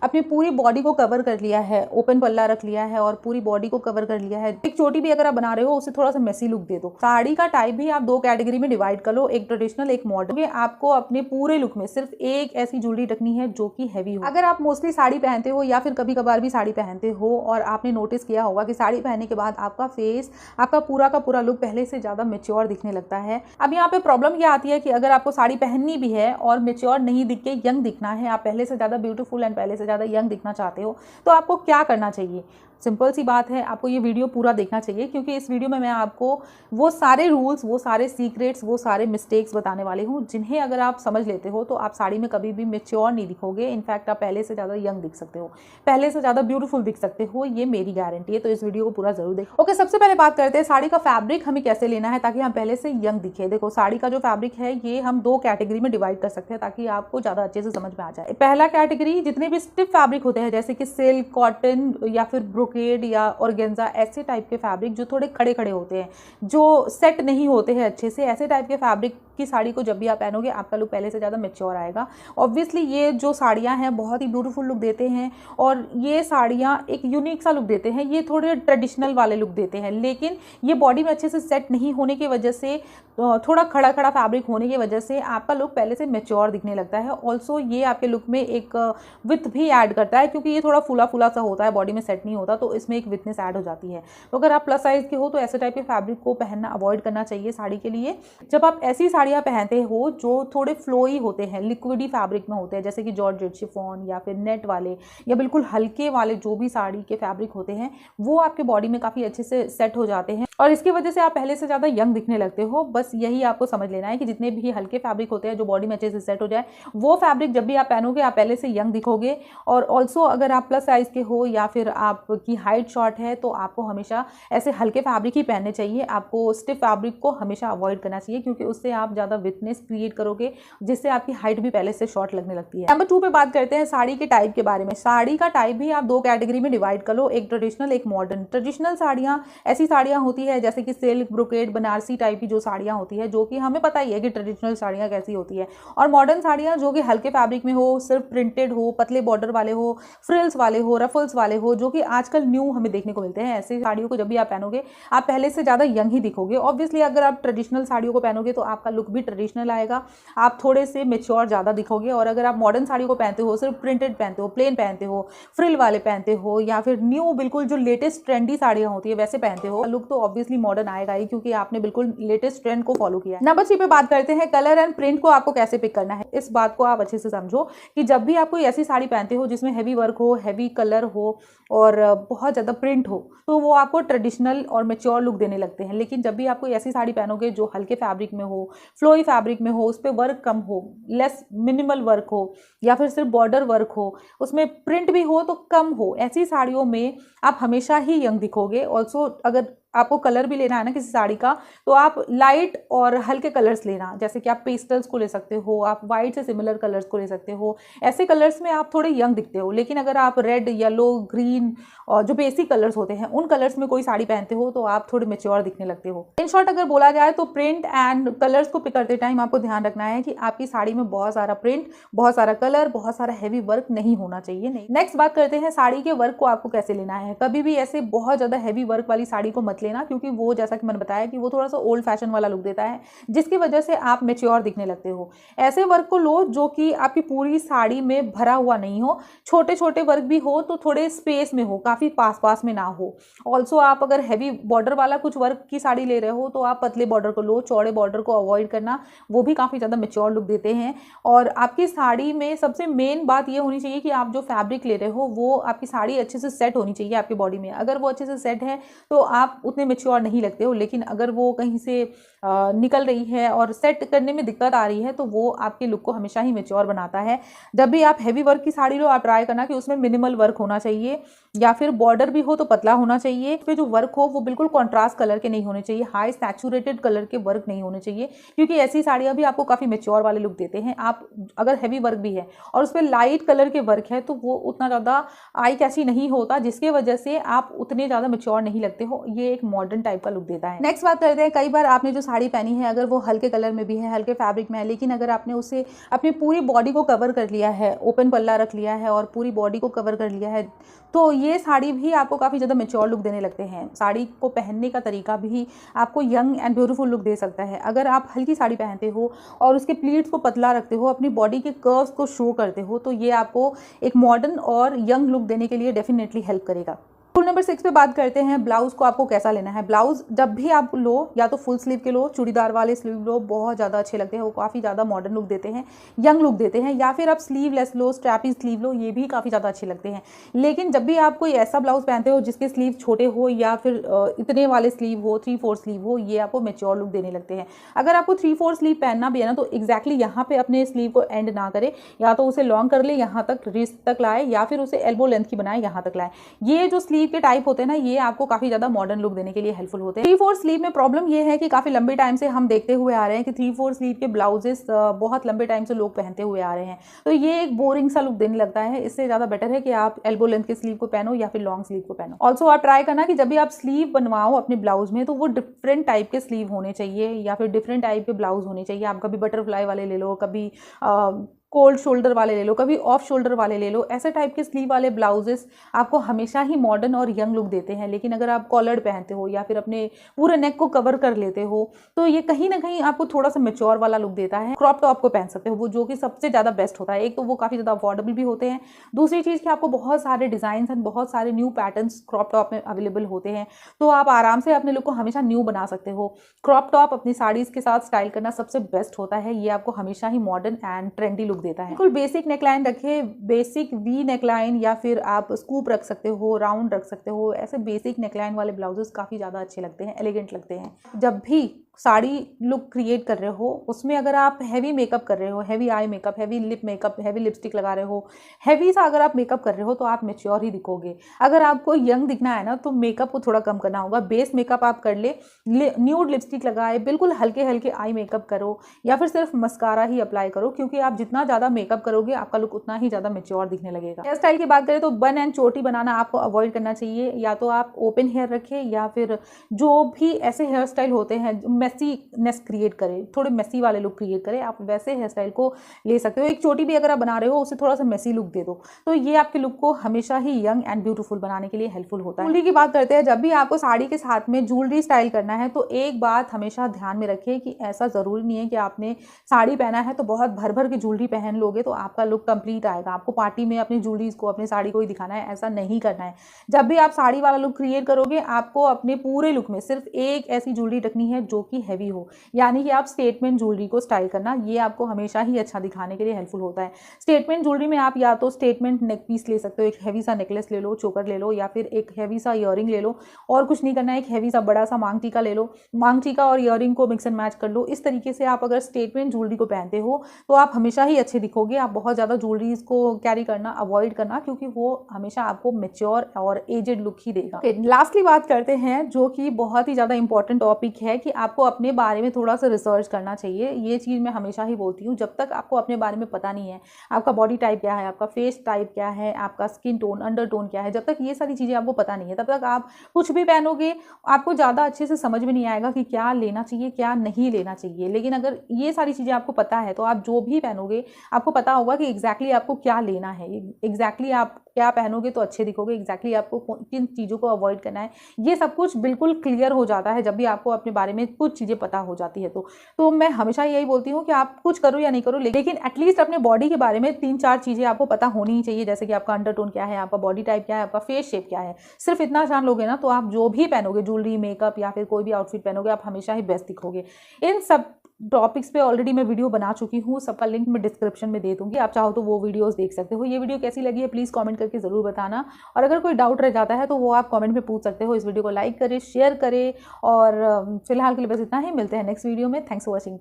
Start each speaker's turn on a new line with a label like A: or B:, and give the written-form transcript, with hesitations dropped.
A: अपनी पूरी बॉडी को कवर कर लिया है, ओपन पल्ला रख लिया है और पूरी बॉडी को कवर कर लिया है। एक चोटी भी अगर आप बना रहे हो उसे थोड़ा सा मेसी लुक दे दो। साड़ी का टाइप भी आप दो कैटेगरी में डिवाइड कर लो, एक ट्रेडिशनल एक मॉडर्न। आपको अपने पूरे लुक में सिर्फ एक ऐसी ज्वेलरी रखनी है जो कि हैवी हो। अगर आप मोस्टली साड़ी पहनते हो या फिर कभी कभार भी साड़ी पहनते हो और आपने नोटिस किया होगा कि साड़ी पहनने के बाद आपका फेस, आपका पूरा का पूरा लुक पहले से ज्यादा मेच्योर दिखने लगता है। अब यहाँ पे प्रॉब्लम ये आती है कि अगर आपको साड़ी पहननी भी है और मेच्योर नहीं दिख के यंग दिखना है, आप पहले से ज्यादा ब्यूटीफुल एंड पहले से ज्यादा यंग दिखना चाहते हो, तो आपको क्या करना चाहिए? सिंपल सी बात है, आपको ये वीडियो पूरा देखना चाहिए क्योंकि इस वीडियो में मैं आपको वो सारे रूल्स, वो सारे सीक्रेट्स, वो सारे मिस्टेक्स बताने वाली हूँ जिन्हें अगर आप समझ लेते हो तो आप साड़ी में कभी भी मेच्योर नहीं दिखोगे। इनफैक्ट आप पहले से ज़्यादा यंग दिख सकते हो, पहले से ज़्यादा ब्यूटीफुल दिख सकते हो, ये मेरी गारंटी है। तो इस वीडियो को पूरा जरूर देखो। ओके, सबसे पहले बात करते हैं साड़ी का फैब्रिक हमें कैसे लेना है ताकि हम पहले से यंग दिखे। देखो, साड़ी का जो फैब्रिक है ये हम दो कैटेगरी में डिवाइड कर सकते हैं ताकि आपको ज़्यादा अच्छे से समझ में आ जाए। पहला कैटेगरी, जितने भी स्टिफ फैब्रिक होते हैं जैसे कि सिल्क, कॉटन या फिर ब्रोकेड या ऑर्गेन्जा, ऐसे टाइप के फैब्रिक जो थोड़े खड़े खड़े होते हैं, जो सेट नहीं होते हैं अच्छे से, ऐसे टाइप के फैब्रिक की साड़ी को जब भी आप पहनोगे आपका लुक पहले से ज़्यादा मेच्योर आएगा। ऑब्वियसली ये जो साड़ियाँ हैं बहुत ही ब्यूटीफुल लुक देते हैं और ये साड़ियाँ एक यूनिक सा लुक देते हैं, ये थोड़े ट्रेडिशनल वाले लुक देते हैं, लेकिन ये बॉडी में अच्छे से सेट नहीं होने की वजह से, थोड़ा खड़ा खड़ा फैब्रिक होने की वजह से आपका लुक पहले से मेच्योर दिखने लगता है। ऑल्सो ये आपके लुक में एक विथ भी ऐड करता है क्योंकि ये थोड़ा फूला फूला सा होता है, बॉडी में सेट नहीं होता, तो इसमें एक विथनेस ऐड हो जाती है। तो अगर आप प्लस साइज के हो तो ऐसे टाइप के फैब्रिक को पहनना अवॉइड करना चाहिए साड़ी के लिए। जब आप ऐसी साड़ियाँ पहनते हो जो थोड़े फ्लोई होते हैं, लिक्विडी फैब्रिक में होते हैं, जैसे कि जॉर्जेट, शिफॉन या फिर नेट वाले या बिल्कुल हल्के वाले जो भी साड़ी के फैब्रिक होते हैं, वो आपके बॉडी में काफ़ी अच्छे से सेट हो जाते हैं और इसकी वजह से आप पहले से ज़्यादा यंग दिखने लगते हो। बस यही आपको समझ लेना है कि जितने भी हल्के फैब्रिक होते हैं जो बॉडी में अच्छे से सेट हो जाए, वो फैब्रिक जब भी आप पहनोगे आप पहले से यंग दिखोगे। और ऑल्सो अगर आप प्लस साइज के हो या फिर आपकी हाइट शॉर्ट है तो आपको हमेशा ऐसे हल्के फैब्रिक ही पहनने चाहिए। आपको स्टिफ फैब्रिक को हमेशा अवॉइड करना चाहिए क्योंकि उससे आप ज़्यादा विथनेस क्रिएट करोगे जिससे आपकी हाइट भी पहले से शॉर्ट लगने लगती है। नंबर 2 पे बात करते हैं साड़ी के टाइप के बारे में। साड़ी का टाइप भी आप दो कैटेगरी में डिवाइड कर लो, एक ट्रेडिशनल एक मॉडर्न। ट्रेडिशनल साड़ियाँ ऐसी साड़ियाँ होती है जैसे कि सिल्क, ब्रोकेड, बनारसी टाइप की जो साड़ियाँ होती है, जो कि हमें पता ही है कि ट्रेडिशनल साड़ियाँ कैसी होती है। और मॉडर्न साड़ियाँ जो कि हल्के फैब्रिक में हो, सिर्फ प्रिंटेड हो, पतले बॉर्डर वाले हो, फ्रिल्स वाले हो, रफल्स वाले हो, जो कि आजकल न्यू हमें देखने को मिलते हैं। ऐसी साड़ियों को जब भी आप पहनोगे आप पहले से ज़्यादा यंग ही दिखोगे। ऑब्वियसली अगर आप ट्रेडिशनल साड़ियों को पहनोगे तो आपका लुक भी ट्रेडिशनल आएगा, आप थोड़े से मेच्योर ज़्यादा दिखोगे। और अगर आप मॉडर्न साड़ी को पहनते हो, सिर्फ प्रिंटेड पहनते हो, प्लेन पहनते हो, फ्रिल वाले पहनते हो या फिर न्यू बिल्कुल जो लेटेस्ट ट्रेंडी साड़ियाँ होती है वैसे पहनते हो, लुक तो ऑब्वियसली मॉडर्न आएगा ही क्योंकि आपने बिल्कुल लेटेस्ट ट्रेंड को फॉलो किया है। नंबर 3 पे बात करते हैं कलर एंड प्रिंट को आपको कैसे पिक करना है। इस बात को आप अच्छे से समझो कि जब भी आप कोई ऐसी साड़ी पहनते हो जिसमें हैवी वर्क हो, हैवी कलर हो और बहुत ज़्यादा प्रिंट हो, तो वो आपको ट्रेडिशनल और मेच्योर लुक देने लगते हैं। लेकिन जब भी आप कोई ऐसी साड़ी पहनोगे जो हल्के फैब्रिक में हो, फ्लोई फैब्रिक में हो, उस पर वर्क कम हो, लेस मिनिमल वर्क हो या फिर सिर्फ बॉर्डर वर्क हो, उसमें प्रिंट भी हो तो कम हो, ऐसी साड़ियों में आप हमेशा ही यंग दिखोगे। ऑल्सो अगर आपको कलर भी लेना है ना किसी साड़ी का, तो आप लाइट और हल्के कलर्स लेना, जैसे कि आप पेस्टल्स को ले सकते हो, आप वाइट से सिमिलर कलर्स को ले सकते हो। ऐसे कलर्स में आप थोड़े यंग दिखते हो। लेकिन अगर आप रेड, येलो, ग्रीन और जो बेसिक कलर्स होते हैं उन कलर्स में कोई साड़ी पहनते हो तो आप थोड़े मेच्योर दिखने लगते हो। इन शॉर्ट अगर बोला जाए तो प्रिंट एंड कलर्स को पिक करते टाइम आपको ध्यान रखना है कि आपकी साड़ी में बहुत सारा प्रिंट, बहुत सारा कलर, बहुत सारा हैवी वर्क नहीं होना चाहिए। नहीं। नेक्स्ट बात करते हैं साड़ी के वर्क को आपको कैसे लेना है। कभी भी ऐसे बहुत ज़्यादा हैवी वर्क वाली साड़ी को मत लेना क्योंकि वो, जैसा कि मैंने बताया, कि वो थोड़ा सा ओल्ड फैशन वाला लुक देता है जिसकी वजह से आप मेच्योर दिखने लगते हो। ऐसे वर्क को लो जो कि आपकी पूरी साड़ी में भरा हुआ नहीं हो, छोटे छोटे वर्क भी हो तो थोड़े स्पेस में हो, काफ़ी पास पास में ना हो। ऑल्सो आप अगर हैवी बॉर्डर वाला कुछ वर्क की साड़ी ले रहे हो तो आप पतले बॉर्डर को लो, चौड़े बॉर्डर को अवॉइड करना, वो भी काफ़ी ज़्यादा मेच्योर लुक देते हैं। और आपकी साड़ी में सबसे मेन बात ये होनी चाहिए कि आप जो फैब्रिक ले रहे हो वो आपकी साड़ी अच्छे से सेट होनी चाहिए आपकी बॉडी में। अगर वो अच्छे से सेट है तो आप उतने मेच्योर नहीं लगते हो, लेकिन अगर वो कहीं से निकल रही है और सेट करने में दिक्कत आ रही है तो वो आपके लुक को हमेशा ही मेच्योर बनाता है। जब भी आप हैवी वर्क की साड़ी लो आप ट्राई करना कि उसमें मिनिमल वर्क होना चाहिए या फिर बॉर्डर भी हो तो पतला होना चाहिए। पे जो वर्क हो वो बिल्कुल कॉन्ट्रास्ट कलर के नहीं होने चाहिए, हाई सैचुरेटेड कलर के वर्क नहीं होने चाहिए क्योंकि ऐसी साड़ियाँ भी आपको काफ़ी मेच्योर वाले लुक देते हैं। आप अगर हैवी वर्क भी है और उस पर लाइट कलर के वर्क है तो वो उतना ज़्यादा आई कैची नहीं होता, जिसकी वजह से आप उतने ज़्यादा मेच्योर नहीं लगते हो। ये एक मॉडर्न टाइप का लुक देता है। नेक्स्ट बात करते हैं, कई बार आपने जो साड़ी पहनी है, अगर वो हल्के कलर में भी है, हल्के फैब्रिक में है, लेकिन अगर आपने उसे अपनी पूरी बॉडी को कवर कर लिया है, ओपन पल्ला रख लिया है और पूरी बॉडी को कवर कर लिया है, तो ये साड़ी भी आपको काफ़ी ज़्यादा मैच्योर लुक देने लगते हैं। साड़ी को पहनने का तरीका भी आपको यंग एंड ब्यूटीफुल लुक दे सकता है। अगर आप हल्की साड़ी पहनते हो और उसके प्लीट्स को पतला रखते हो, अपनी बॉडी के कर्व्स को शो करते हो, तो ये आपको एक मॉडर्न और यंग लुक देने के लिए डेफिनेटली हेल्प करेगा। रूल नंबर 6 पे बात करते हैं ब्लाउज को आपको कैसा लेना है। ब्लाउज जब भी आप लो, या तो फुल स्लीव के लो, चूड़ीदार वाले स्लीव लो, बहुत ज़्यादा अच्छे लगते हैं, वो काफ़ी ज़्यादा मॉडर्न लुक देते हैं, यंग लुक देते हैं। या फिर आप स्लीवलेस लो, स्ट्रैपी स्लीव लो, ये भी काफ़ी ज़्यादा अच्छे लगते हैं। लेकिन जब भी आप कोई ऐसा ब्लाउज पहनते हो जिसके स्लीव छोटे हो या फिर इतने वाले स्लीव हो, 3/4 स्लीव हो, ये आपको मैच्योर लुक देने लगते हैं। अगर आपको 3/4 स्लीव पहनना भी है ना, तो एग्जैक्टली यहाँ पे अपने स्लीव को एंड ना करे, या तो उसे लॉन्ग कर ले, यहाँ तक रिस्ट तक लाए, या फिर उसे एल्बो लेंथ की बनाए, यहाँ तक लाए। ये जो स्लीव के टाइप होते हैं ना, ये आपको काफी ज्यादा मॉडर्न लुक देने के लिए हेल्पफुल होते हैं। 3/4 स्लीव में प्रॉब्लम ये है कि काफी लंबे टाइम से हम देखते हुए आ रहे हैं कि 3/4 स्लीव के ब्लाउजेस बहुत लंबे टाइम से लोग पहनते हुए आ रहे हैं, तो ये एक बोरिंग सा लुक देने लगता है। इससे ज्यादा बेटर है कि आप एल्बो लेंथ के स्लीव को पहनो या फिर लॉन्ग स्लीव को पहनो। ऑल्सो आप ट्राई करना कि जब भी आप स्लीव बनवाओ अपने ब्लाउज में, तो वो डिफरेंट टाइप के स्लीव होने चाहिए या फिर डिफरेंट टाइप के ब्लाउज होने चाहिए। आप कभी बटरफ्लाई वाले ले लो, कभी कोल्ड शोल्डर वाले ले लो, कभी ऑफ शोल्डर वाले ले लो। ऐसे टाइप के स्लीव वाले ब्लाउजेस आपको हमेशा ही मॉडर्न और यंग लुक देते हैं। लेकिन अगर आप कॉलर्ड पहनते हो या फिर अपने पूरे नेक को कवर कर लेते हो, तो ये कहीं ना कहीं आपको थोड़ा सा मैच्योर वाला लुक देता है। क्रॉप टॉप को पहन सकते हो, वो जो कि सबसे ज़्यादा बेस्ट होता है। एक तो वो काफ़ी ज़्यादा अफोर्डेबल भी होते हैं, दूसरी चीज़ कि आपको बहुत सारे डिज़ाइन एंड बहुत सारे न्यू पैटर्न्स क्रॉप टॉप में अवेलेबल होते हैं, तो आप आराम से अपने लुक को हमेशा न्यू बना सकते हो। क्रॉप टॉप अपनी साड़ीज़ के साथ स्टाइल करना सबसे बेस्ट होता है। ये आपको हमेशा ही मॉडर्न एंड ट्रेंडी लुक देता है। बिल्कुल बेसिक नेकलाइन रखे, बेसिक वी नेकलाइन, या फिर आप स्कूप रख सकते हो, राउंड रख सकते हो। ऐसे बेसिक नेकलाइन वाले ब्लाउजेस काफ़ी ज़्यादा अच्छे लगते हैं, एलिगेंट लगते हैं। जब भी साड़ी लुक क्रिएट कर रहे हो, उसमें अगर आप हैवी मेकअप कर रहे हो, heavy eye makeup, heavy lip makeup, heavy lipstick लगा रहे हो, हैवी सा अगर आप मेकअप कर रहे हो, तो आप मैच्योर ही दिखोगे। अगर आपको यंग दिखना है ना, तो मेकअप को थोड़ा कम करना होगा। बेस मेकअप आप कर ले, न्यूड लिपस्टिक लगाए, बिल्कुल हल्के हल्के आई मेकअप करो, या फिर सिर्फ मस्कारा ही अप्लाई करो, क्योंकि आप जितना ज़्यादा मेकअप करोगे आपका लुक उतना ही ज़्यादा मैच्योर दिखने लगेगा। हेयर स्टाइल की बात करें तो बन एंड चोटी बनाना आपको अवॉइड करना चाहिए। या तो आप ओपन हेयर रखें, या फिर जो भी ऐसे हेयर स्टाइल होते हैं मेसीनेस क्रिएट करे, थोड़े मेसी वाले लुक क्रिएट करे, आप वैसे हेयर स्टाइल को ले सकते हो। एक चोटी भी अगर आप बना रहे हो, उसे थोड़ा सा मेसी लुक दे दो, तो ये आपके लुक को हमेशा ही यंग एंड ब्यूटीफुल बनाने के लिए हेल्पफुल होता है। ज्वेलरी की बात करते हैं, जब भी आपको साड़ी के साथ में ज्वेलरी स्टाइल करना है, तो एक बात हमेशा ध्यान में रखिए कि ऐसा जरूरी नहीं है कि आपने साड़ी पहना है तो बहुत भर भर की ज्वेलरी पहन लोगे तो आपका लुक कंप्लीट आएगा। आपको पार्टी में अपनी ज्वेलरीज को, अपनी साड़ी को ही दिखाना है, ऐसा नहीं करना है। जब भी आप साड़ी वाला लुक क्रिएट करोगे, आपको अपने पूरे लुक में सिर्फ एक ऐसी ज्वेलरी रखनी है जो कि हैवी हो, यानी कि आप स्टेटमेंट ज्वेलरी को स्टाइल करना, ये आपको हमेशा ही अच्छा दिखाने के लिए हेल्पफुल होता है। स्टेटमेंट ज्वेलरी में आप या तो स्टेटमेंट नेक पीस ले सकते हो, एक हैवी सा नेकलेस ले लो, चोकर ले लो, या फिर एक हैवी सा ईयरिंग ले लो, और कुछ नहीं करना है, एक हैवी सा बड़ा सा मांग टीका ले लो, मांग टीका और ईयरिंग को मिक्स एंड मैच कर लो। इस तरीके से आप अगर स्टेटमेंट ज्वेलरी को पहनते हो तो आप हमेशा ही अच्छे दिखोगे। आप बहुत ज़्यादा ज्वेलरीज को कैरी करना अवॉइड करना, क्योंकि वो हमेशा आपको मैच्योर और एजेड लुक ही देगा। लास्टली बात करते हैं, जो कि बहुत ही ज़्यादा इंपॉर्टेंट टॉपिक है, कि आपको अपने बारे में थोड़ा सा रिसर्च करना चाहिए। ये चीज़ मैं हमेशा ही बोलती हूँ, जब तक आपको अपने बारे में पता नहीं है, आपका बॉडी टाइप क्या है, आपका फेस टाइप क्या है, आपका स्किन टोन, अंडर टोन क्या है, जब तक ये सारी चीज़ें आपको पता नहीं है, तब तक आप कुछ भी पहनोगे आपको ज़्यादा अच्छे से समझ में नहीं आएगा कि क्या लेना चाहिए, क्या नहीं लेना चाहिए। लेकिन अगर ये सारी चीज़ें आपको पता है, तो आप जो भी पहनोगे आपको पता होगा कि एग्जैक्टली आपको क्या लेना है, एग्जैक्टली आप क्या पहनोगे तो अच्छे दिखोगे, एग्जैक्टली आपको किन चीज़ों को अवॉइड करना है, ये सब कुछ बिल्कुल क्लियर हो जाता है जब भी आपको अपने बारे में कुछ चीज़ें पता हो जाती है। तो मैं हमेशा यही बोलती हूँ कि आप कुछ करो या नहीं करो, लेकिन एटलीस्ट अपने बॉडी के बारे में 3-4 चीज़ें आपको पता होनी ही चाहिए, जैसे कि आपका अंडरटोन क्या है, आपका बॉडी टाइप क्या है, आपका फेस शेप क्या है। सिर्फ इतना जान लोगे ना, तो आप जो भी पहनोगे, ज्वेलरी, मेकअप या फिर कोई भी आउटफिट पहनोगे, आप हमेशा ही बेस्ट दिखोगे। इन सब टॉपिक्स पे ऑलरेडी मैं वीडियो बना चुकी हूँ, सबका लिंक मैं डिस्क्रिप्शन में दे दूंगी, आप चाहो तो वो वीडियोस देख सकते हो। ये वीडियो कैसी लगी है प्लीज़ कमेंट करके ज़रूर बताना, और अगर कोई डाउट रह जाता है तो वो आप कमेंट में पूछ सकते हो। इस वीडियो को लाइक करें, शेयर करें, और फिलहाल के लिए बस इतना ही। मिलते हैं नेक्स्ट वीडियो में। Thanks for watching.